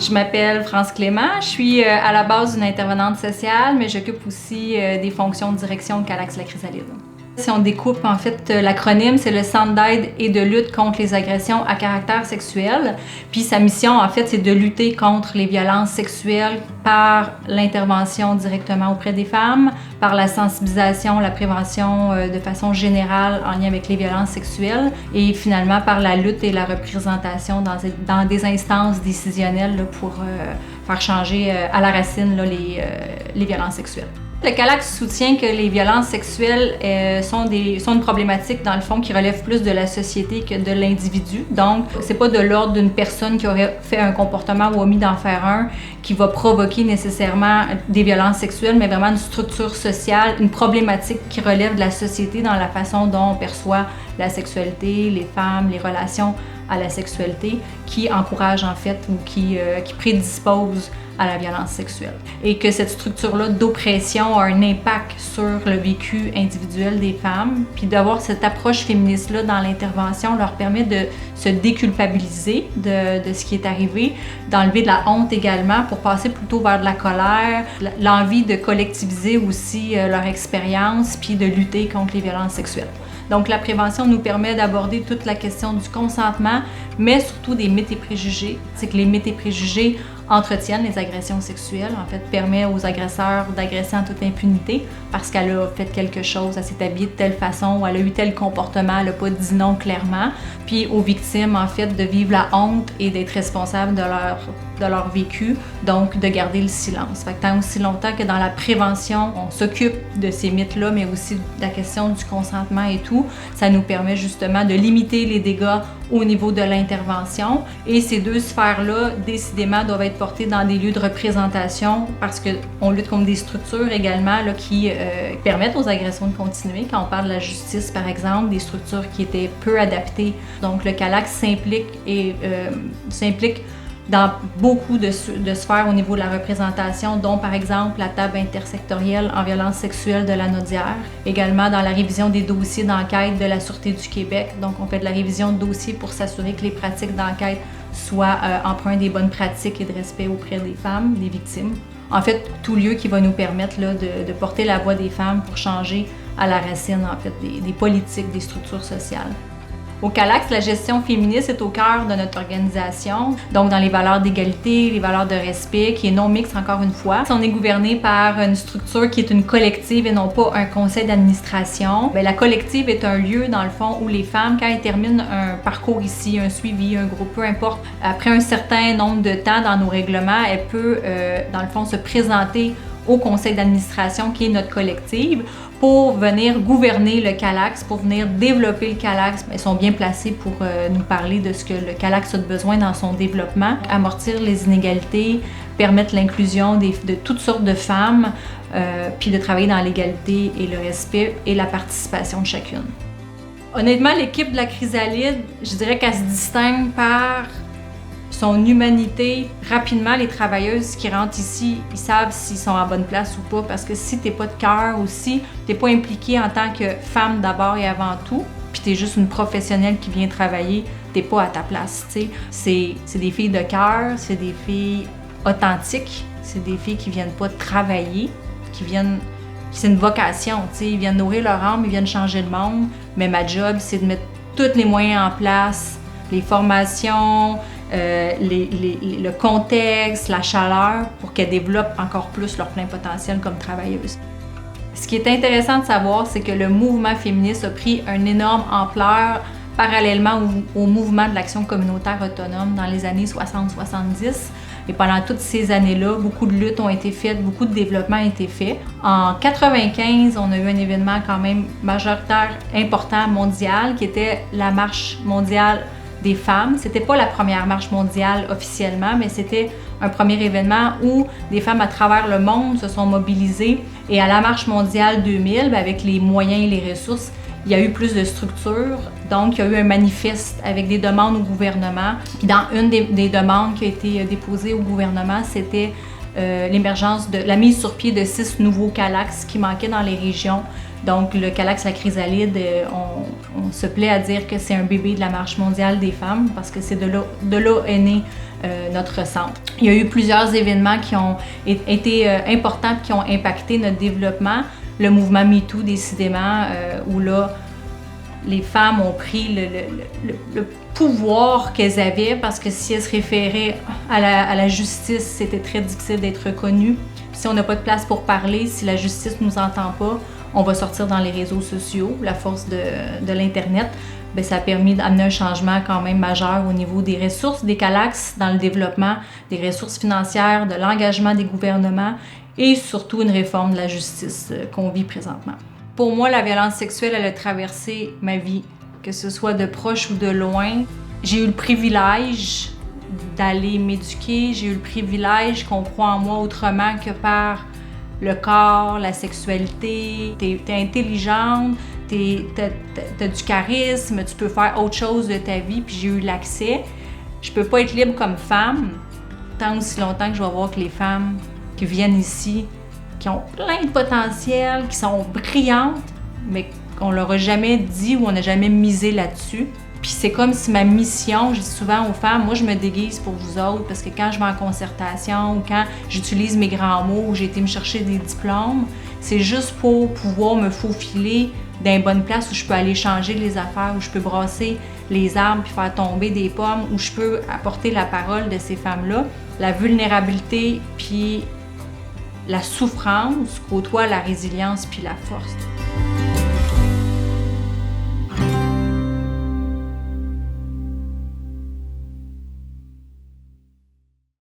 Je m'appelle France Clément, je suis à la base une intervenante sociale, mais j'occupe aussi des fonctions de direction de Calax La Chrysalide. Si on découpe, en fait, l'acronyme, c'est le Centre d'aide et de lutte contre les agressions à caractère sexuel. Puis sa mission, en fait, c'est de lutter contre les violences sexuelles par l'intervention directement auprès des femmes, par la sensibilisation, la prévention de façon générale en lien avec les violences sexuelles et finalement par la lutte et la représentation dans des instances décisionnelles là, pour faire changer à la racine là, les violences sexuelles. Le Calax soutient que les violences sexuelles sont une problématique, dans le fond, qui relève plus de la société que de l'individu. Donc, c'est pas de l'ordre d'une personne qui aurait fait un comportement ou omis d'en faire un qui va provoquer nécessairement des violences sexuelles, mais vraiment une structure sociale, une problématique qui relève de la société dans la façon dont on perçoit la sexualité, les femmes, les relations à la sexualité, qui encourage en fait ou qui prédispose à la violence sexuelle. Et que cette structure-là d'oppression a un impact sur le vécu individuel des femmes. Puis d'avoir cette approche féministe-là dans l'intervention leur permet de se déculpabiliser de ce qui est arrivé, d'enlever de la honte également pour passer plutôt vers de la colère, l'envie de collectiviser aussi leur expérience puis de lutter contre les violences sexuelles. Donc, la prévention nous permet d'aborder toute la question du consentement, mais surtout des mythes et préjugés. C'est que les mythes et préjugés entretiennent les agressions sexuelles, en fait, permet aux agresseurs d'agresser en toute impunité parce qu'elle a fait quelque chose, elle s'est habillée de telle façon, ou elle a eu tel comportement, elle n'a pas dit non clairement. Puis aux victimes, en fait, de vivre la honte et d'être responsables de leur vécu, donc de garder le silence. Fait que tant aussi longtemps que dans la prévention, on s'occupe de ces mythes-là, mais aussi de la question du consentement et tout, ça nous permet justement de limiter les dégâts au niveau de l'intervention. Et ces deux sphères-là, décidément, doivent être portées dans des lieux de représentation parce qu'on lutte contre des structures également là, qui permettent aux agressions de continuer. Quand on parle de la justice, par exemple, des structures qui étaient peu adaptées. Donc le Calax s'implique dans beaucoup de sphères au niveau de la représentation, dont par exemple la table intersectorielle en violence sexuelle de la Naudière, également dans la révision des dossiers d'enquête de la Sûreté du Québec. Donc on fait de la révision de dossiers pour s'assurer que les pratiques d'enquête soient empreintes des bonnes pratiques et de respect auprès des femmes, des victimes. En fait, tout lieu qui va nous permettre là, de porter la voix des femmes pour changer à la racine en fait, des politiques, des structures sociales. Au Calax, la gestion féministe est au cœur de notre organisation, donc dans les valeurs d'égalité, les valeurs de respect, qui est non mixte encore une fois. On est gouverné par une structure qui est une collective et non pas un conseil d'administration. La collective est un lieu, dans le fond, où les femmes, quand elles terminent un parcours ici, un suivi, un groupe, peu importe, après un certain nombre de temps dans nos règlements, elles peuvent, dans le fond, se présenter au conseil d'administration qui est notre collective pour venir gouverner le Calax, pour venir développer le Calax. Elles sont bien placées pour nous parler de ce que le Calax a besoin dans son développement, amortir les inégalités, permettre l'inclusion de toutes sortes de femmes, puis de travailler dans l'égalité et le respect et la participation de chacune. Honnêtement, l'équipe de la Chrysalide, je dirais qu'elle se distingue par son humanité. Rapidement, les travailleuses qui rentrent ici, ils savent s'ils sont à bonne place ou pas, parce que si t'es pas de cœur ou si t'es pas impliquée en tant que femme d'abord et avant tout, puis t'es juste une professionnelle qui vient travailler, t'es pas à ta place, tu sais. C'est des filles de cœur, c'est des filles authentiques, c'est des filles qui viennent pas travailler, c'est une vocation, tu sais. Ils viennent nourrir leur âme, ils viennent changer le monde, mais ma job, c'est de mettre tous les moyens en place, les formations, le contexte, la chaleur, pour qu'elles développent encore plus leur plein potentiel comme travailleuses. Ce qui est intéressant de savoir, c'est que le mouvement féministe a pris une énorme ampleur parallèlement au mouvement de l'action communautaire autonome dans les années 60-70. Et pendant toutes ces années-là, beaucoup de luttes ont été faites, beaucoup de développement a été fait. En 95, on a eu un événement quand même majoritaire, important, mondial, qui était la Marche mondiale des femmes. C'était pas la première marche mondiale officiellement, mais c'était un premier événement où des femmes à travers le monde se sont mobilisées. Et à la Marche mondiale 2000, avec les moyens et les ressources, il y a eu plus de structures. Donc, il y a eu un manifeste avec des demandes au gouvernement. Puis dans une des demandes qui a été déposée au gouvernement, c'était l'émergence de la mise sur pied de 6 nouveaux Calax qui manquaient dans les régions Donc, le Calax la chrysalide, on se plaît à dire que c'est un bébé de la Marche mondiale des femmes parce que c'est de là est né notre centre. Il y a eu plusieurs événements qui ont été importants et qui ont impacté notre développement. Le mouvement MeToo, décidément, où là, les femmes ont pris le pouvoir qu'elles avaient parce que si elles se référaient à la justice, c'était très difficile d'être reconnues. Si on n'a pas de place pour parler, si la justice ne nous entend pas, on va sortir dans les réseaux sociaux. La force de l'Internet, bien, ça a permis d'amener un changement quand même majeur au niveau des ressources des Calax dans le développement, des ressources financières, de l'engagement des gouvernements et surtout une réforme de la justice qu'on vit présentement. Pour moi, la violence sexuelle, elle a traversé ma vie, que ce soit de proche ou de loin. J'ai eu le privilège d'aller m'éduquer, j'ai eu le privilège qu'on croit en moi autrement que par le corps, la sexualité. T'es intelligente, t'as du charisme, tu peux faire autre chose de ta vie, puis j'ai eu l'accès. Je peux pas être libre comme femme tant aussi longtemps que je vais voir que les femmes qui viennent ici, qui ont plein de potentiel, qui sont brillantes, mais qu'on leur a jamais dit ou on n'a jamais misé là-dessus. Puis c'est comme si ma mission, je dis souvent aux femmes, moi je me déguise pour vous autres parce que quand je vais en concertation ou quand j'utilise mes grands mots ou j'ai été me chercher des diplômes, c'est juste pour pouvoir me faufiler dans une bonne place où je peux aller changer les affaires, où je peux brasser les arbres puis faire tomber des pommes, où je peux apporter la parole de ces femmes-là. La vulnérabilité puis la souffrance côtoie la résilience puis la force.